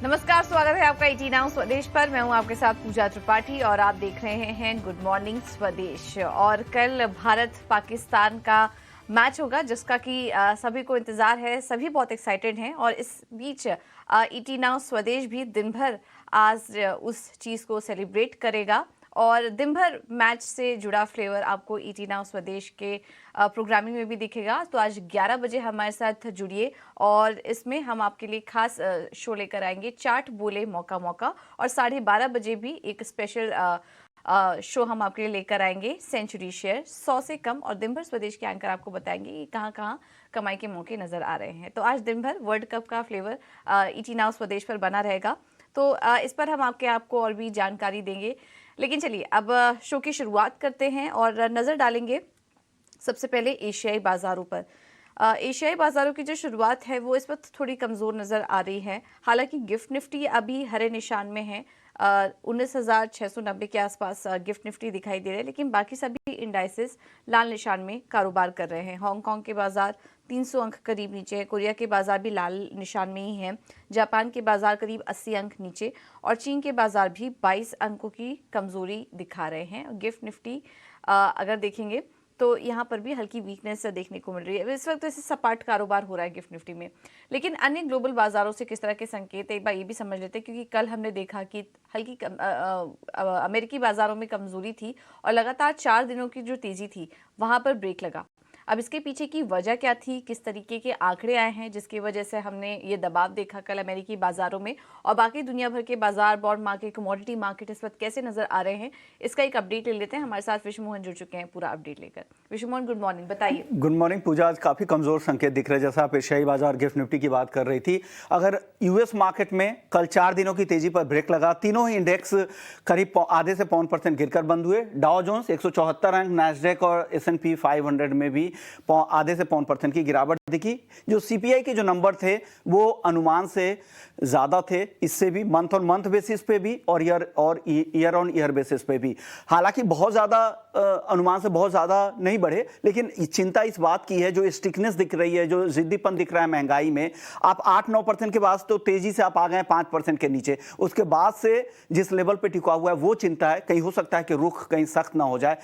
नमस्कार, स्वागत है आपका 18 नाउ स्वदेश पर। मैं हूं आपके साथ पूजा त्रिपाठी और आप देख रहे हैं गुड मॉर्निंग स्वदेश। और कल भारत पाकिस्तान का मैच होगा जिसका कि सभी को इंतजार है, सभी बहुत एक्साइटेड हैं। और इस बीच 18 नाउ स्वदेश भी दिन भर आज उस चीज़ को सेलिब्रेट करेगा और दिन भर मैच से जुड़ा फ्लेवर आपको 18 नाउ स्वदेश के प्रोग्रामिंग में भी दिखेगा। तो आज 11 बजे हमारे साथ जुड़िए और इसमें हम आपके लिए खास शो लेकर आएंगे, चाट बोले मौका मौका। और 12:30 बजे भी एक स्पेशल शो हम आपके लिए लेकर आएंगे, सेंचुरी शेयर 100 से कम। और दिन भर स्वदेश के एंकर आपको बताएंगे कि कहाँ कहाँ कमाई के मौके नजर आ रहे हैं। तो आज दिन भर वर्ल्ड कप का फ्लेवर 18 नाउ स्वदेश पर बना रहेगा। तो इस पर हम आपको और भी जानकारी देंगे। लेकिन चलिए अब शो की शुरुआत करते हैं और नज़र डालेंगे सबसे पहले एशियाई बाजारों पर। एशियाई बाजारों की जो शुरुआत है वो इस वक्त थोड़ी कमज़ोर नज़र आ रही है। हालांकि गिफ्ट निफ्टी अभी हरे निशान में है, 19,690 के आसपास गिफ्ट निफ्टी दिखाई दे रहे हैं, लेकिन बाकी सभी इंडाइसेस लाल निशान में कारोबार कर रहे हैं। हांगकांग के बाजार 300 अंक करीब नीचे है, कोरिया के बाजार भी लाल निशान में ही है, जापान के बाजार करीब 80 अंक नीचे और चीन के बाजार भी 22 अंकों की कमजोरी दिखा रहे हैं। गिफ्ट निफ्टी अगर देखेंगे तो यहाँ पर भी हल्की वीकनेस देखने को मिल रही है। इस वक्त ऐसे सपाट कारोबार हो रहा है गिफ्ट निफ्टी में। लेकिन अन्य ग्लोबल बाजारों से किस तरह के संकेत एक बार ये भी समझ लेते हैं, क्योंकि कल हमने देखा कि हल्की अमेरिकी बाजारों में कमजोरी थी और लगातार 4 दिनों की जो तेजी थी वहां पर ब्रेक लगा। अब इसके पीछे की वजह क्या थी, किस तरीके के आंकड़े आए हैं जिसकी वजह से हमने ये दबाव देखा कल अमेरिकी बाजारों में, और बाकी दुनिया भर के बाजार, बॉन्ड मार्केट, कमोडिटी मार्केट इस वक्त कैसे नजर आ रहे हैं, इसका एक अपडेट ले लेते हैं। हमारे साथ विश्व मोहन जुड़ चुके हैं पूरा अपडेट लेकर। विश्व मोहन, गुड मॉर्निंग, बताइए। गुड मॉर्निंग पूजा। आज काफी कमजोर संकेत दिख रहे हैं, जैसा आप एशियाई बाजार गिफ्ट निफ्टी की बात कर रही थी। अगर यूएस मार्केट में कल 4 दिनों की तेजी पर ब्रेक लगा, तीनों ही इंडेक्स करीब आधे से पौन % गिरकर बंद हुए। डाउ जोन्स 174 अंक, नैस्डैक और S&P 500 में भी आधे से पौन % की गिरावट दिखी। जो सीपीआई के जो नंबर थे वो अनुमान से ज्यादा थे, इससे भी मंथ ऑन मंथ बेसिस पे भी और ईयर ऑन ईयर बेसिस पे भी। हालांकि बहुत ज्यादा अनुमान से बहुत ज्यादा नहीं बढ़े, लेकिन चिंता इस बात की है, जो स्टिकनेस दिख रही है, जो जिद्दीपन दिख रहा है महंगाई में। आप 8-9% के बाद तो तेजी से आप आ गए 5% के नीचे, उसके बाद से जिस लेवल पे टिका हुआ है वो चिंता है। कहीं हो सकता है कि रुख कहीं सख्त ना हो जाए,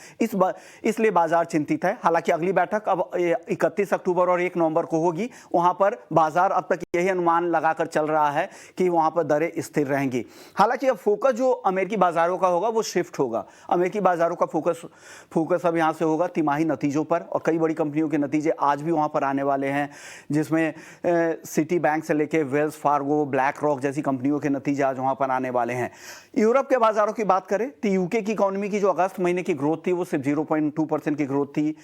इसलिए बाजार चिंतित है। हालांकि अगली बैठक अब 31 अक्टूबर और 1 नवंबर को होगी। वहां पर बाजार अब तक यही अनुमान लगाकर चल रहा है कि वहां पर दरें स्थिर रहेंगी। हालांकि अब फोकस जो अमेरिकी बाजारों का होगा वो शिफ्ट होगा। अमेरिकी बाजारों का फोकस अब यहां से होगा तिमाही नतीजों पर, और कई बड़ी कंपनियों के नतीजे आज भी वहां पर आने वाले हैं, जिसमें सिटी बैंक से लेकर वेल्स फार्गो, ब्लैक रॉक जैसी कंपनियों के नतीजे आज वहां पर आने वाले हैं। यूरोप के बाजारों की बात करें तो यूके की इकोनॉमी की जो अगस्त महीने की ग्रोथ थी वो सिर्फ 0.2% की ग्रोथ थी।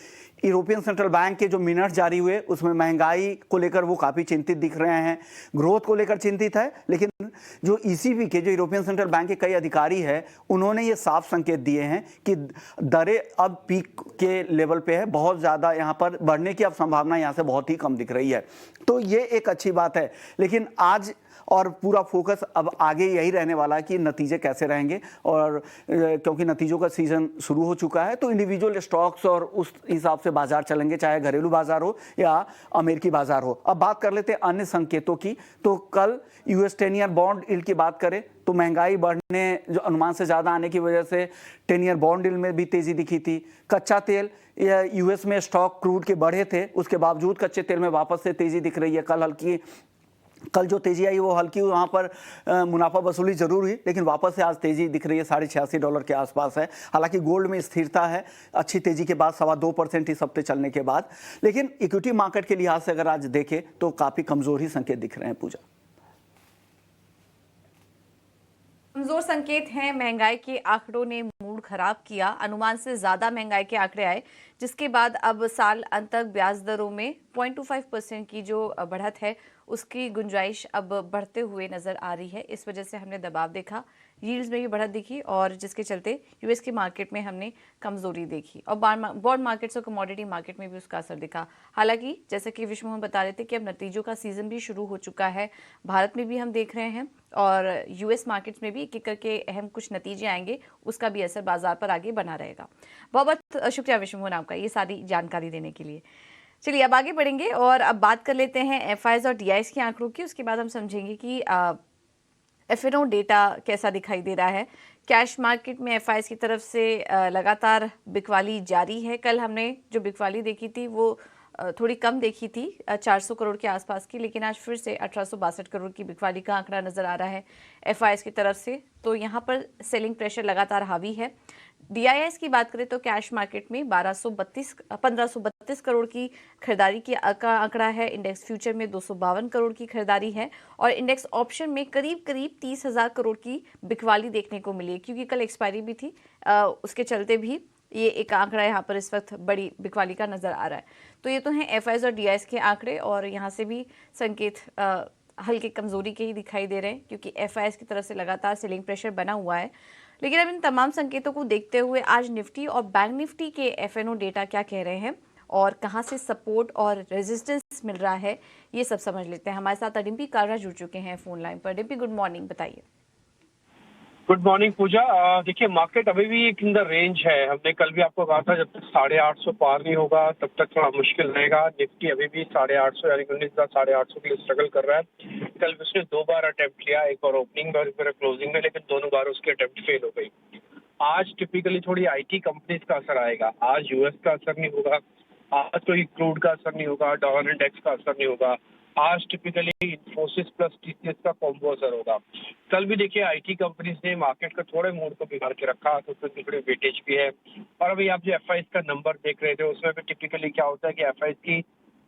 यूरोपियन सेंट्रल बैंक के जो मिनट जारी हुए उसमें महंगाई को लेकर वो काफी चिंतित दिख रहे हैं, ग्रोथ को लेकर चिंतित है। लेकिन जो ईसीबी के, जो यूरोपियन सेंट्रल बैंक के कई अधिकारी हैं, उन्होंने ये साफ संकेत दिए हैं कि दरें अब पीक के लेवल पे है, बहुत ज्यादा यहाँ पर बढ़ने की अब संभावना यहाँ से बहुत ही कम दिख रही है। तो ये एक अच्छी बात है। लेकिन आज और पूरा फोकस अब आगे यही रहने वाला है कि नतीजे कैसे रहेंगे, और क्योंकि नतीजों का सीजन शुरू हो चुका है तो इंडिविजुअल स्टॉक्स और उस हिसाब से बाजार चलेंगे, चाहे घरेलू बाजार हो या अमेरिकी बाजार हो। अब बात कर लेते हैं अन्य संकेतों की। तो कल यूएस 10 ईयर बॉन्ड यील्ड की बात करें तो महंगाई बढ़ने जो अनुमान से ज्यादा आने की वजह से 10 ईयर बॉन्ड यील्ड में भी तेजी दिखी थी। कच्चा तेल यूएस में स्टॉक क्रूड के बढ़े थे, उसके बावजूद कच्चे तेल में वापस से तेजी दिख रही है। कल जो तेजी आई वो हल्की वहाँ पर मुनाफा वसूली जरूर हुई, लेकिन वापस से आज तेजी दिख रही है, $86 के आसपास है। हालांकि गोल्ड में स्थिरता है, अच्छी तेजी के बाद 2.25% इस हफ्ते चलने के बाद। लेकिन इक्विटी मार्केट के लिहाज से अगर आज देखें तो काफी कमजोर ही संकेत दिख रहे हैं पूजा। कमजोर संकेत हैं, महंगाई के आंकड़ों ने मूड खराब किया, अनुमान से ज्यादा महंगाई के आंकड़े आए, जिसके बाद अब साल अंत तक ब्याज दरों में 0.25% की जो बढ़त है उसकी गुंजाइश अब बढ़ते हुए नजर आ रही है। इस वजह से हमने दबाव देखा, यील्ड्स में भी बढ़त दिखी और जिसके चलते यूएस की मार्केट में हमने कमजोरी देखी और बॉन्ड मार्केट्स और कमोडिटी मार्केट में भी उसका असर दिखा। हालांकि जैसे कि विश्व मोहन बता रहे थे कि अब नतीजों का सीजन भी शुरू हो चुका है, भारत में भी हम देख रहे हैं और यूएस मार्केट्स में भी एक एक करके अहम कुछ नतीजे आएंगे, उसका भी असर बाजार पर आगे बना रहेगा। बहुत बहुत शुक्रिया विश्व मोहन आपका ये सारी जानकारी देने के लिए। चलिए अब आगे बढ़ेंगे और अब बात कर लेते हैं एफआईज और डीआईज के आंकड़ों की। उसके बाद हम समझेंगे कि एफएनओ डेटा कैसा दिखाई दे रहा है। कैश मार्केट में एफआईएस की तरफ से लगातार बिकवाली जारी है। कल हमने जो बिकवाली देखी थी वो थोड़ी कम देखी थी, 400 करोड़ के आसपास की, लेकिन आज फिर से 1862 करोड़ की बिकवाली का आंकड़ा नजर आ रहा है एफआईएस की तरफ से। तो यहाँ पर सेलिंग प्रेशर लगातार हावी है। डीआईएस की बात करें तो कैश मार्केट में 1532 करोड़ की खरीदारी की आंकड़ा है। इंडेक्स फ्यूचर में 252 करोड़ की खरीदारी है और इंडेक्स ऑप्शन में करीब करीब 30,000 करोड़ की बिकवाली देखने को मिली है, क्योंकि कल एक्सपायरी भी थी। उसके चलते भी ये एक आंकड़ा यहाँ पर इस वक्त बड़ी बिकवाली का नजर आ रहा है। तो ये तो हैं एफआईएस और डीआईएस के आंकड़े, और यहाँ से भी संकेत हल्की कमजोरी के ही दिखाई दे रहे हैं, क्योंकि एफआईएस की तरफ से लगातार सेलिंग प्रेशर बना हुआ है। लेकिन अब इन तमाम संकेतों को देखते हुए आज निफ्टी और बैंक निफ्टी के एफएनओ डेटा क्या कह रहे हैं और कहां से सपोर्ट और रेजिस्टेंस मिल रहा है, ये सब समझ लेते हैं। हमारे साथ डिम्पी कालरा जुड़ चुके हैं फोन लाइन पर। डिम्पी, गुड मॉर्निंग, बताइए। गुड मॉर्निंग पूजा। देखिए, मार्केट अभी भी एक इन द रेंज है। हमने कल भी आपको कहा था जब तक 850 पार नहीं होगा तब तक थोड़ा मुश्किल रहेगा। निफ्टी अभी भी 850 यानी 19,850 के लिए स्ट्रगल कर रहा है। कल उसने 2 बार अटेम्प्ट किया, एक बार ओपनिंग में और एक बार क्लोजिंग में, लेकिन दोनों बार उसकी अटेम्प्ट फेल हो गई। आज टिपिकली थोड़ी आईटी कंपनीज का असर आएगा। आज यूएस का असर नहीं होगा, आज कोई क्रूड का असर नहीं होगा, डॉलर इंडेक्स का असर नहीं होगा। आज टिपिकली इन्फोसिस प्लस टीसीएस का कॉम्बो असर होगा। कल भी देखिए आईटी कंपनीज ने मार्केट का थोड़े मूड को बिगाड़ के रखा, तो उसमें थोड़ी वेटेज भी है। और अभी आप जो एफआईएस का नंबर देख रहे थे उसमें भी टिपिकली क्या होता है कि एफआईएस की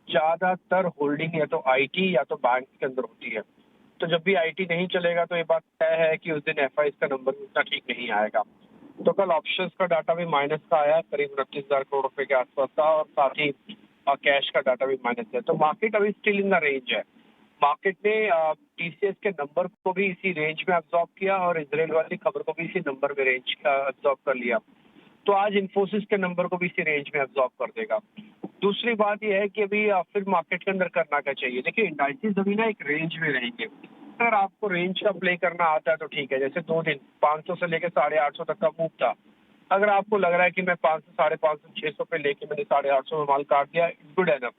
ज्यादातर होल्डिंग या तो आईटी या तो बैंक के अंदर होती है। तो जब भी आईटी नहीं चलेगा तो ये बात तय है कि उस दिन एफआईएस का नंबर उतना ठीक नहीं आएगा। तो कल ऑप्शंस का डाटा भी माइनस का आया, करीब 29,000 करोड़ रुपए के आसपास था, और साथ ही कैश का डाटा भी माइनस है। तो मार्केट अभी स्टिल इन द रेंज है। मार्केट ने टीसीएस के नंबर को भी इसी रेंज में अब्जॉर्ब किया और इजराइल वाली खबर को भी इसी नंबर में रेंज का अब्जॉर्ब कर लिया। तो आज इन्फोसिस के नंबर को भी इसी रेंज में अब्जॉर्ब कर देगा। दूसरी बात यह है कि अभी फिर मार्केट के अंदर करना क्या चाहिए। देखिए, इंडाइसेस अभी ना एक रेंज में रहेंगे। अगर आपको रेंज का प्ले करना आता है तो ठीक है। जैसे 2 दिन 500 से लेकर 850 तक का मूव था। अगर आपको लग रहा है कि मैं 500, 550, 600 पे लेके मैंने 850 में माल काट दिया, इट्स गुड एनफ।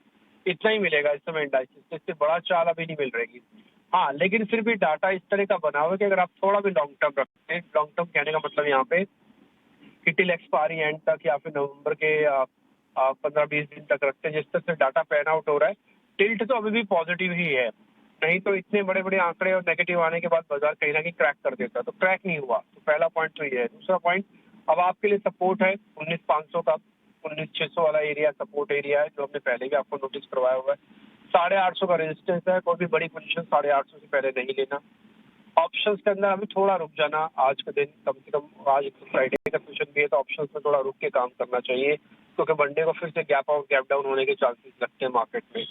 इतना ही मिलेगा इस समय इंडाइसेस से, इससे बड़ा चाल अभी नहीं मिल रही। हाँ, लेकिन फिर भी डाटा इस तरह का बना हुआ है कि अगर आप थोड़ा भी लॉन्ग टर्म रखते हैं, लॉन्ग टर्म कहने का मतलब यहाँ पे कि टिल एक्सपायरी एंड तक या फिर नवंबर के 15-20 दिन तक रखते हैं, जिस तरह से डाटा पैन आउट हो रहा है, टिल्ट तो अभी भी पॉजिटिव ही है। नहीं तो इतने बड़े बड़े आंकड़े और नेगेटिव आने के बाद बाजार कहीं ना कहीं क्रैक कर देता, तो क्रैक नहीं हुआ। तो पहला पॉइंट तो ये है। दूसरा पॉइंट, अब आपके लिए सपोर्ट है 19,500 का, 19,600 वाला एरिया सपोर्ट एरिया है, जो हमने पहले भी आपको नोटिस करवाया हुआ है। 850 का रेजिस्टेंस है। कोई भी बड़ी पोजीशन 850 से पहले नहीं लेना। ऑप्शंस के अंदर अभी थोड़ा रुक जाना। आज का दिन कम से कम, आज फ्राइडे का सेशन भी है, तो ऑप्शंस में थोड़ा रुक के काम करना चाहिए, क्योंकि मंडे को फिर से गैप आउट गैप डाउन होने के चांसेस लगते हैं मार्केट में।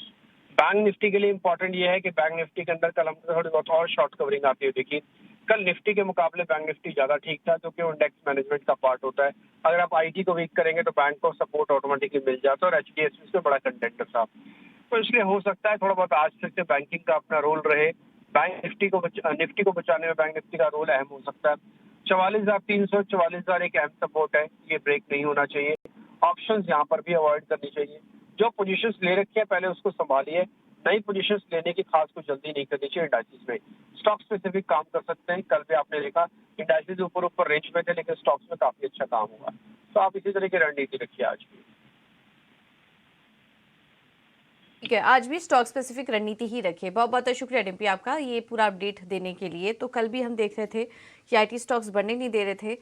बैंक निफ्टी के लिए इंपॉर्टेंट ये है कि बैंक निफ्टी के अंदर कल हमने थोड़ी बहुत और शॉर्ट कवरिंग आती है। देखिए, कल निफ्टी के मुकाबले बैंक निफ्टी ज्यादा ठीक था, जो कि इंडेक्स मैनेजमेंट का पार्ट होता है। अगर आप आईटी को वीक करेंगे तो बैंक को सपोर्ट ऑटोमेटिकली मिल जाता है, और एचडीएफसी से बड़ा कंटेंटर था। तो इसलिए हो सकता है थोड़ा बहुत आज फिर से बैंकिंग का अपना रोल रहे। बैंक निफ्टी को बचाने में बैंक निफ्टी का रोल अहम हो सकता है। 44,300, 44,000 एक अहम सपोर्ट है, ये ब्रेक नहीं होना चाहिए। ऑप्शंस यहाँ पर भी अवॉइड करनी चाहिए। जो पोजीशंस ले रखी है पहले उसको संभालिए। नई पोजीशंस लेने की खास कोई जल्दी नहीं करनी चाहिए। इंडाइसिस में स्टॉक स्पेसिफिक काम कर सकते हैं। कल भी आपने देखा इंडाइसिस ऊपर रेंज में थे, लेकिन स्टॉक्स में काफी अच्छा काम हुआ। तो आप इसी तरह की रणनीति रखिए आज भी। ठीक है, आज भी स्टॉक स्पेसिफिक रणनीति ही रखिए। बहुत बहुत शुक्रिया डिम्पी आपका ये पूरा अपडेट देने के लिए। तो कल भी हम देख रहे थे कि आईटी स्टॉक्स बढ़ने नहीं दे रहे थे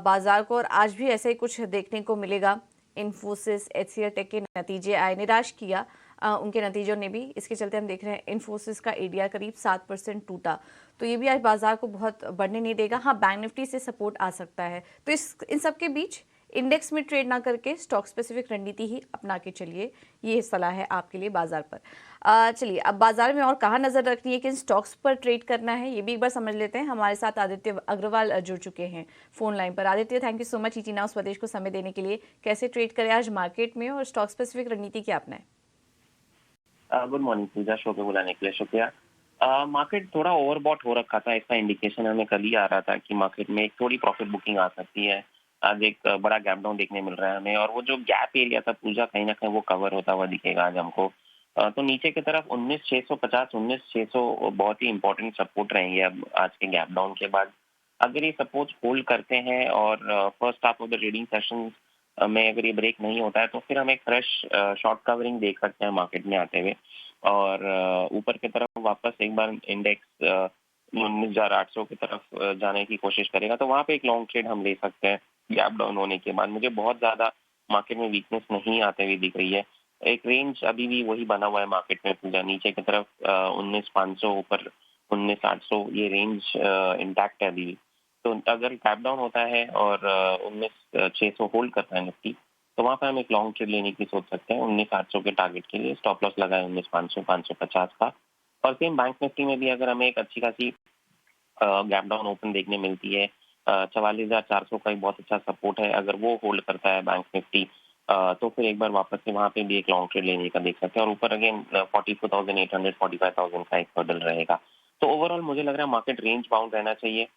बाजार को, और आज भी ऐसा ही कुछ देखने को मिलेगा। इन्फोसिस, एचसीएल टेक के नतीजे आए, निराश किया उनके नतीजों ने भी। इसके चलते हम देख रहे हैं इन्फोसिस का एडीआर करीब 7% टूटा, तो ये भी आज बाजार को बहुत बढ़ने नहीं देगा। हाँ, बैंक निफ्टी से सपोर्ट आ सकता है। तो इन सब के बीच इंडेक्स में ट्रेड ना करके स्टॉक स्पेसिफिक रणनीति ही अपना के चलिए, ये सलाह है आपके लिए बाजार पर। चलिए, अब बाजार में और कहाँ नजर रखनी है, किन स्टॉक्स पर ट्रेड करना है, ये भी एक बार समझ लेते हैं। हमारे साथ आदित्य अग्रवाल जुड़ चुके हैं फोन लाइन पर। Aditya, thank you so much ET now स्वदेश को समय देने के लिए। कैसे ट्रेड करें आज मार्केट में और स्टॉक स्पेसिफिक रणनीति क्या अपनाएं? गुड मॉर्निंग पूजा, शो पे बुलाने के लिए शुक्रिया। मार्केट थोड़ा ओवरबॉट हो रखा था, इसका इंडिकेशन हमें कल ही आ रहा था कि मार्केट में थोड़ी प्रॉफिट बुकिंग आ सकती है। आज एक बड़ा गैप डाउन देखने मिल रहा है हमें, और वो जो गैप एरिया था पूजा, कहीं ना कहीं वो कवर होता हुआ दिखेगा आज हमको। तो नीचे की तरफ 19,650, 19,600 बहुत ही इंपॉर्टेंट सपोर्ट रहेंगे अब आज के गैप डाउन के बाद। अगर ये सपोर्ट होल्ड करते हैं और first half of the trading session में अगर ये ब्रेक नहीं होता है तो फिर हम एक फ्रेश शॉर्ट कवरिंग देख सकते हैं मार्केट में आते हुए, और ऊपर की तरफ वापस एक बार इंडेक्स 19,800 की तरफ जाने की कोशिश करेगा, तो वहाँ पे एक लॉन्ग ट्रेड हम ले सकते हैं गैप डाउन होने के बाद। मुझे बहुत ज़्यादा मार्केट में वीकनेस नहीं आते हुए दिख रही है। एक रेंज अभी भी वही बना हुआ है मार्केट में पूजा, नीचे की तरफ 19,500, ऊपर 19,800, ये रेंज इंटैक्ट है अभी भी। तो अगर गैप डाउन होता है और 19,600 होल्ड करता है निफ्टी, तो वहाँ पे हम एक लॉन्ग ट्रेड लेने की सोच सकते हैं। 19,800 के टारगेट के लिए स्टॉप लॉस लगाए 19,500, 550 का। और सेम बैंक निफ्टी में भी अगर हमें एक अच्छी खासी गैप डाउन ओपन देखने मिलती है, 44,400 का एक बहुत अच्छा सपोर्ट है, अगर वो होल्ड करता है बैंक निफ्टी, तो फिर एक बार वापस से वहाँ पे भी एक लॉन्ग ट्रेड लेने का देख सकते हैं। और ऊपर अगेन 44,800, 45,000 का एक हर्डल रहेगा। तो ओवरऑल मुझे लग रहा है मार्केट रेंज बाउंड रहना चाहिए।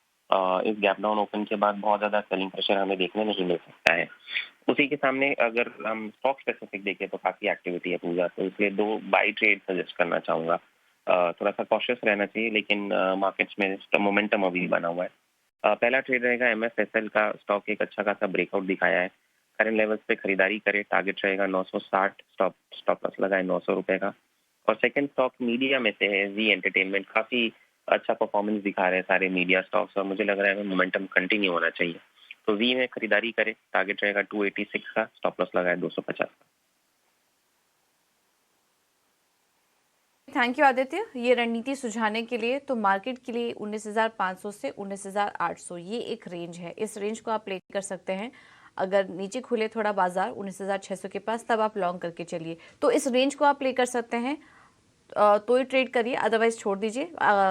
इस गैप डाउन ओपन के बाद बहुत ज्यादा सेलिंग प्रेशर हमें देखने नहीं मिल सकता है। उसी के सामने अगर हम स्टॉक स्पेसिफिक देखें तो काफी एक्टिविटी है पूजा, तो इसलिए 2 बाई ट्रेड सजेस्ट करना चाहूंगा। थोड़ा सा कॉशियस रहना चाहिए, लेकिन मार्केट्स में मोमेंटम अभी बना हुआ है। पहला ट्रेड रहेगा MFSL का। स्टॉक एक अच्छा खासा ब्रेकआउट दिखाया है, करंट लेवल्स पे खरीदारी करे, टारगेट रहेगा 960, स्टॉप लॉस लगाए 900 रुपए का। और सेकंड स्टॉक मीडिया में से है जी एंटरटेनमेंट, काफी अच्छा परफॉर्मेंस दिखा रहे हैं सारे मीडिया स्टॉक्स, और मुझे लग रहा है मोमेंटम कंटिन्यू होना चाहिए। तो वी में खरीदारी करे, टारगेट रहेगा 286 का, स्टॉप लॉस लगाए 250 का। थैंक यू आदित्य, ये रणनीति सुझाने के लिए। तो मार्केट के लिए 19,500 से 19,800 ये एक रेंज है, इस रेंज को आप प्ले कर सकते हैं। अगर नीचे खुले थोड़ा बाजार 19,600 के पास, तब आप लॉन्ग करके चलिए। तो इस रेंज को आप प्ले कर सकते हैं, तो ही ट्रेड करिए, अदरवाइज छोड़ दीजिए।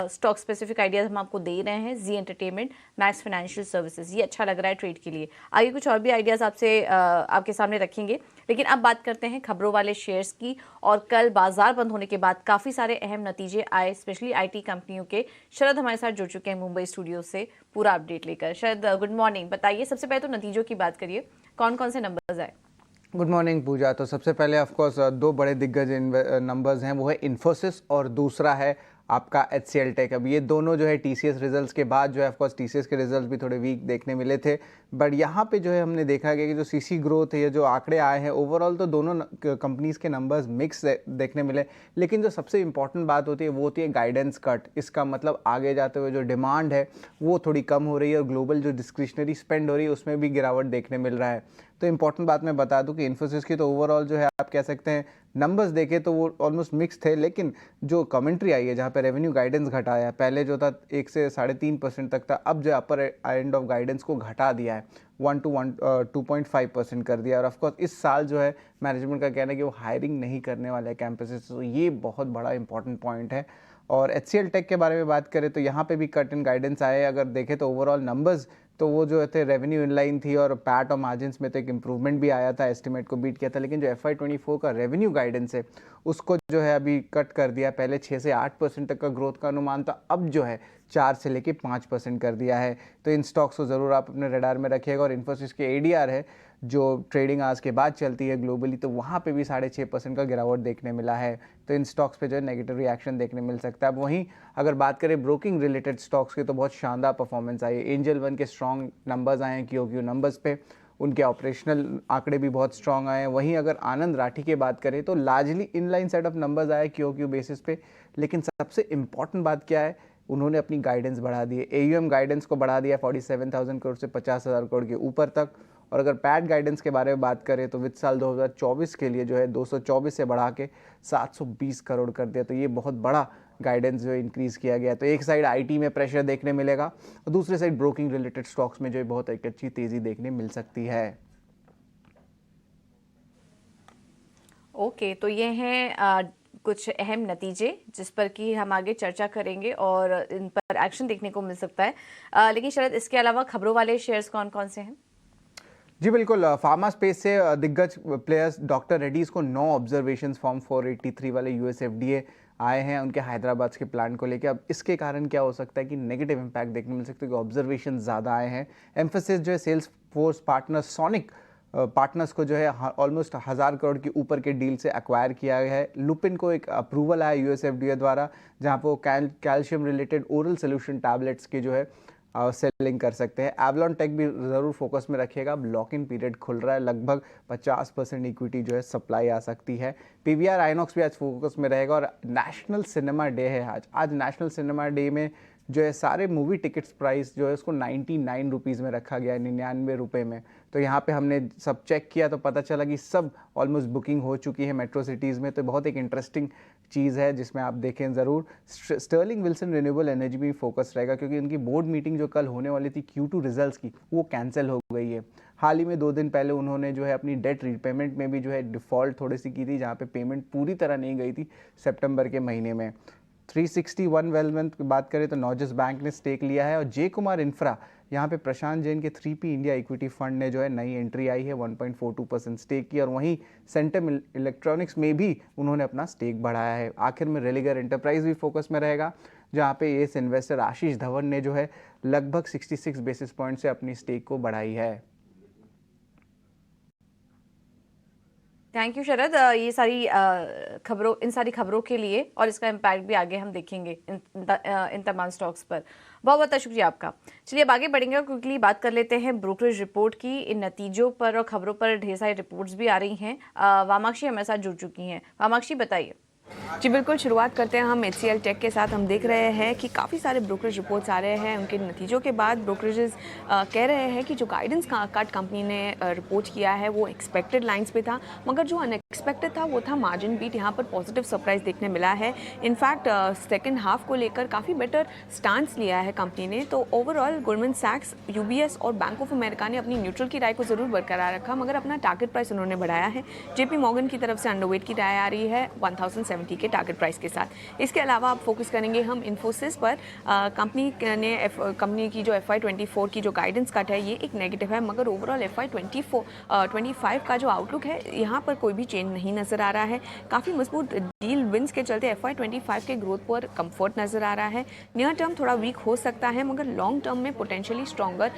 स्टॉक स्पेसिफिक आइडियाज हम आपको दे रहे हैं, जी एंटरटेनमेंट, मैक्स फाइनेंशियल सर्विसेज, ये अच्छा लग रहा है ट्रेड के लिए। आगे कुछ और भी आइडियाज आपके सामने रखेंगे, लेकिन अब बात करते हैं खबरों वाले शेयर्स की। और कल बाजार बंद होने के बाद काफ़ी सारे अहम नतीजे आए, स्पेशली IT कंपनियों के। शरद हमारे साथ जुड़ चुके हैं मुंबई स्टूडियो से पूरा अपडेट लेकर। शरद, गुड मॉर्निंग। बताइए, सबसे पहले तो नतीजों की बात करिए, कौन कौन से नंबर्स आए? गुड मॉर्निंग पूजा। तो सबसे पहले ऑफ कोर्स 2 बड़े दिग्गज नंबर्स हैं, वो है इन्फोसिस और दूसरा है आपका HCL टेक। अब ये दोनों जो है TCS रिजल्ट्स के बाद जो है ऑफ कोर्स TCS के रिजल्ट्स भी थोड़े वीक देखने मिले थे, बट यहाँ पे जो है हमने देखा गया कि जो CC ग्रोथ है, ये जो आंकड़े आए हैं ओवरऑल, तो दोनों कंपनीज़ के नंबर्स मिक्स देखने मिले। लेकिन जो सबसे इंपॉर्टेंट बात होती है वो होती है गाइडेंस कट। इसका मतलब आगे जाते हुए जो डिमांड है वो थोड़ी कम हो रही है, और ग्लोबल जो डिस्क्रिशनरी स्पेंड हो रही है उसमें भी गिरावट देखने मिल रहा है। तो इंपॉर्टेंट बात मैं बता दूं कि इन्फोसिस की तो ओवरऑल जो है आप कह सकते हैं नंबर्स देखें तो वो ऑलमोस्ट मिक्स थे, लेकिन जो कमेंट्री आई है जहाँ पे रेवेन्यू गाइडेंस घटाया, पहले जो था 1 से 3.5% तक था, अब जो अपर एंड ऑफ गाइडेंस को घटा दिया है 2.5% कर दिया। और ऑफकोर्स इस साल जो है मैनेजमेंट का कहना है कि वो हायरिंग नहीं करने वाले हैं कैंपसेस, तो ये बहुत बड़ा इंपॉर्टेंट पॉइंट है। और HCL टेक के बारे में बात करें तो यहाँ पे भी कट इन गाइडेंस आए। अगर देखें तो ओवरऑल नंबर्स तो वो जो थे रेवेन्यू इनलाइन थी, और पैट और मार्जिन्स में तो एक इम्प्रूवमेंट भी आया था, एस्टिमेट को बीट किया था। लेकिन जो FY24 का रेवेन्यू गाइडेंस है उसको जो है अभी कट कर दिया। पहले 6 से 8% तक का ग्रोथ का अनुमान था, अब जो है 4 से लेके 5% कर दिया है। तो इन स्टॉक्स को ज़रूर आप अपने रडार में रखिएगा। और इन्फोसिस के ADR है जो ट्रेडिंग आज के बाद चलती है ग्लोबली, तो वहाँ पे भी 6.5% का गिरावट देखने मिला है। तो इन स्टॉक्स पे जो है नेगेटिव रिएक्शन देखने मिल सकता है। अब वहीं अगर बात करें ब्रोकिंग रिलेटेड स्टॉक्स की, तो बहुत शानदार परफॉर्मेंस आई है। एंजल वन के स्ट्रॉन्ग नंबर्स आए हैं QOQ नंबर्स पे, उनके ऑपरेशनल आंकड़े भी बहुत स्ट्रॉन्ग आए हैं। वहीं अगर आनंद राठी की बात करें तो largely inline set of numbers आए QOQ बेसिस पे, लेकिन सबसे इंपॉर्टेंट बात क्या है, उन्होंने अपनी गाइडेंस बढ़ा दी है। AUM गाइडेंस को बढ़ा दिया 47,000 करोड़ से 50,000 करोड़ के ऊपर तक। और अगर पैट गाइडेंस के बारे में बात करें तो वित्त साल 2024 के लिए जो है 224 से बढ़ा के 720 करोड़ कर दिया। तो ये बहुत बड़ा गाइडेंस जो है इंक्रीज़ किया गया। तो एक साइड IT में प्रेशर देखने मिलेगा, और दूसरी साइड ब्रोकिंग रिलेटेड स्टॉक्स में जो है बहुत एक अच्छी तेज़ी देखने मिल सकती है। ओके, तो ये हैं कुछ अहम नतीजे जिस पर कि हम आगे चर्चा करेंगे और इन पर एक्शन देखने को मिल सकता है। लेकिन शरद, इसके अलावा खबरों वाले शेयर्स कौन कौन से हैं? जी बिल्कुल, फार्मा स्पेस से दिग्गज प्लेयर्स डॉक्टर रेड्डीज को 9 ऑब्जर्वेशन फॉर्म 483 वाले US FDA आए हैं उनके हैदराबाद के प्लान को लेकर। अब इसके कारण क्या हो सकता है कि नेगेटिव इम्पैक्ट देखने मिल सकता है कि ऑब्जर्वेशन ज़्यादा आए हैं। एम्फोसिस जो है Salesforce partner sonic partners को जो है ऑलमोस्ट 1000 करोड़ के ऊपर के डील से एक्वायर किया गया है। लुपिन को एक अप्रूवल आया यूएस एफडीए द्वारा, जहां पर वो calcium related oral solution tablets की जो है सेलिंग कर सकते हैं। एवलॉन टेक भी ज़रूर फोकस में रखिएगा। अब लॉक इन पीरियड खुल रहा है, लगभग 50% इक्विटी जो है सप्लाई आ सकती है। पीवीआर आइनॉक्स भी आज फोकस में रहेगा। और नेशनल सिनेमा डे है आज नेशनल सिनेमा डे में जो है सारे मूवी टिकट्स प्राइस जो है उसको 99 रुपीज़ में रखा गया है, 99 रुपये में। तो यहाँ पे हमने सब चेक किया तो पता चला कि सब ऑलमोस्ट बुकिंग हो चुकी है मेट्रो सिटीज़ में। तो बहुत एक इंटरेस्टिंग चीज़ है जिसमें आप देखें ज़रूर। स्टर्लिंग विल्सन रिन्यूएबल एनर्जी भी फोकस रहेगा, क्योंकि उनकी बोर्ड मीटिंग जो कल होने वाली थी Q2 रिजल्ट्स की, वो कैंसिल हो गई है। हाल ही में 2 दिन पहले उन्होंने जो है अपनी डेट रीपेमेंट में भी जो है डिफ़ॉल्ट थोड़ी सी की थी, जहाँ पे पेमेंट पूरी तरह नहीं गई थी सितंबर के महीने में। 361 वेलमेंथ की बात करें तो नॉर्जस बैंक ने स्टेक लिया है। और जे कुमार इंफ्रा, यहाँ पे प्रशांत जैन के 3P इंडिया इक्विटी फंड ने जो है नई एंट्री आई है, 1.42% स्टेक की। और वहीं सेंटम इलेक्ट्रॉनिक्स में भी उन्होंने अपना स्टेक बढ़ाया है। आखिर में रेलिगर एंटरप्राइज भी फोकस में रहेगा, जहाँ पे एस इन्वेस्टर आशीष धवन ने जो है लगभग 66 बेसिस पॉइंट से अपनी स्टेक को बढ़ाई है। थैंक यू शरद, ये सारी इन सारी खबरों के लिए, और इसका इम्पैक्ट भी आगे हम देखेंगे इन तमाम स्टॉक्स पर। बहुत बहुत शुक्रिया आपका। चलिए अब आगे बढ़ेंगे और क्विकली बात कर लेते हैं ब्रोकरेज रिपोर्ट की। इन नतीजों पर और खबरों पर ढेर सारी रिपोर्ट्स भी आ रही हैं। वामाक्षी हमारे साथ जुड़ चुकी हैं। वामाक्षी बताइए। जी बिल्कुल, शुरुआत करते हैं हम HCL टेक के साथ। हम देख रहे हैं कि काफ़ी सारे ब्रोकरेज रिपोर्ट्स आ रहे हैं। उनके नतीजों के बाद ब्रोकरेजेस कह रहे हैं कि जो गाइडेंस कट कंपनी ने रिपोर्ट किया है वो एक्सपेक्टेड लाइंस पे था, मगर जो अनएक्सपेक्टेड था वो था मार्जिन बीट। यहाँ पर पॉजिटिव सरप्राइज देखने मिला है। इनफैक्ट सेकेंड हाफ को लेकर काफ़ी बेटर स्टांस लिया है कंपनी ने। तो ओवरऑल गोल्डमैन सैक्स, UBS और बैंक ऑफ अमेरिका ने अपनी न्यूट्रल की राय को ज़रूर बरकरार रखा, मगर अपना टारगेट प्राइस उन्होंने बढ़ाया है। JP मॉर्गन की तरफ से अंडरवेट की राय आ रही है 1070 के टारगेट प्राइस के साथ। इसके अलावा आप फोकस करेंगे हम इन्फोसिस पर। कंपनी की जो FY24 की जो गाइडेंस कट है ये एक नेगेटिव है, मगर ओवरऑल FY25 का जो आउटलुक है यहाँ पर कोई भी चेंज नहीं नजर आ रहा है। काफ़ी मजबूत डील विंस के चलते FY25 के ग्रोथ पर कंफर्ट नजर आ रहा है। नियर टर्म थोड़ा वीक हो सकता है, मगर लॉन्ग टर्म में पोटेंशियली स्ट्रॉन्गर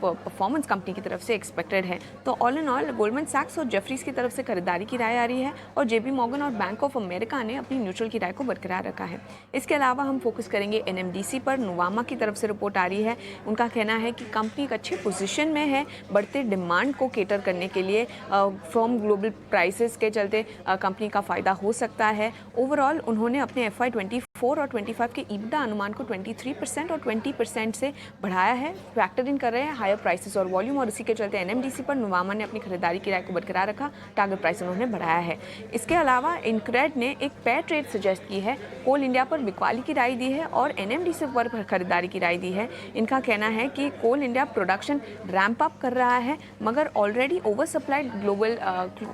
परफॉर्मेंस कंपनी की तरफ से एक्सपेक्टेड है। तो ऑल इन ऑल गोल्डमैन सैक्स और जेफरीज की तरफ से खरीदारी की राय आ रही है, और JP मॉर्गन और बैंक ऑफ अमेरिका ने अपनी न्यूट्रल की राय को बरकरार रखा है। इसके अलावा हम फोकस करेंगे NMDC पर। नुवामा की तरफ से रिपोर्ट आ रही है। उनका कहना है कि कंपनी एक अच्छे पोजीशन में है बढ़ते डिमांड को केटर करने के लिए। फ्रॉम ग्लोबल प्राइसेस के चलते कंपनी का फायदा हो सकता है। ओवरऑल उन्होंने अपने FY24 और 25 के EBITDA अनुमान को 23% और 20% से बढ़ाया है। फैक्टर इन कर रहे हैं हायर प्राइसेस और वॉल्यूम, और इसी के चलते NMDC पर नुवामा ने अपनी खरीदारी की राय को बरकरार रखा। टारगेट प्राइस उन्होंने बढ़ाया है। इसके अलावा इनक्रेड ने एक पेयर ट्रेड सजेस्ट की है। कोल इंडिया पर बिकवाली की राय दी है और NMDC पर खरीदारी की राय दी है। इनका कहना है कि कोल इंडिया प्रोडक्शन रैंप अप कर रहा है, मगर ऑलरेडी ओवर सप्लाइड ग्लोबल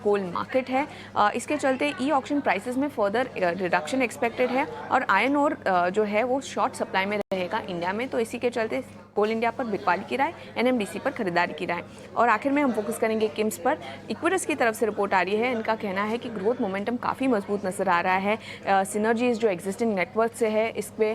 कोल मार्केट है। इसके चलते ई ऑक्शन प्राइसेस में फर्दर रिडक्शन एक्सपेक्टेड है, और आयरन ओर जो है वो शॉर्ट सप्लाई में रहेगा इंडिया में। तो इसी के चलते कोल इंडिया पर बिकवाली की राय, NMDC पर खरीदारी की राय। और आखिर में हम फोकस करेंगे किम्स पर। इक्विटस की तरफ से रिपोर्ट आ रही है। इनका कहना है कि ग्रोथ मोमेंटम काफ़ी मजबूत नजर आ रहा है। सिनर्जीज जो एग्जिस्टिंग नेटवर्क से है इस पे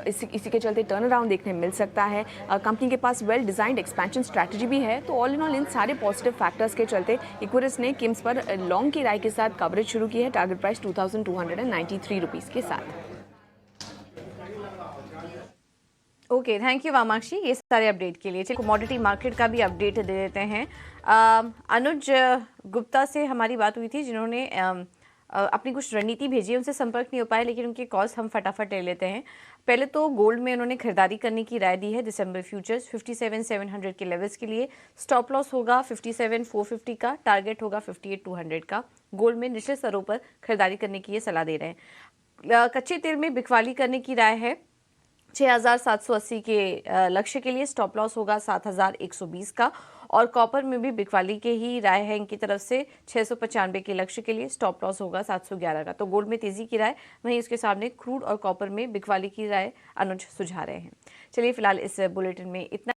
इसी के चलते टर्न अराउंड देखने मिल सकता है। कंपनी के पास वेल डिजाइंड एक्सपेंशन स्ट्रैटेजी भी है। तो ऑल इन ऑल इन सारे पॉजिटिव फैक्टर्स के चलते इक्विटस ने किम्स पर लॉन्ग की राय के साथ कवरेज शुरू की है, टारगेट प्राइस 2293 रुपीज़ के साथ। ओके, थैंक यू वामाक्षी ये सारे अपडेट के लिए। चलिए कमोडिटी मार्केट का भी अपडेट दे देते हैं। अनुज गुप्ता से हमारी बात हुई थी, जिन्होंने अपनी कुछ रणनीति भेजी है। उनसे संपर्क नहीं हो पाया, लेकिन उनके कॉल्स हम फटाफट ले लेते हैं। पहले तो गोल्ड में उन्होंने खरीदारी करने की राय दी है। दिसंबर फ्यूचर्स 57,700 के लेवल्स के लिए स्टॉप लॉस होगा 57,450 का, टारगेट होगा 58,200 का। गोल्ड में निचले स्तरों पर खरीदारी करने की ये सलाह दे रहे हैं। कच्चे तेल में बिकवाली करने की राय है 6,780 के लक्ष्य के लिए। स्टॉप लॉस होगा 7,120 का, और कॉपर में भी बिकवाली के ही राय है इनकी तरफ से 695 के लक्ष्य के लिए। स्टॉप लॉस होगा 711 का। तो गोल्ड में तेजी की राय, वहीं उसके सामने क्रूड और कॉपर में बिकवाली की राय अनुज सुझा रहे हैं। चलिए फिलहाल इस बुलेटिन में इतना।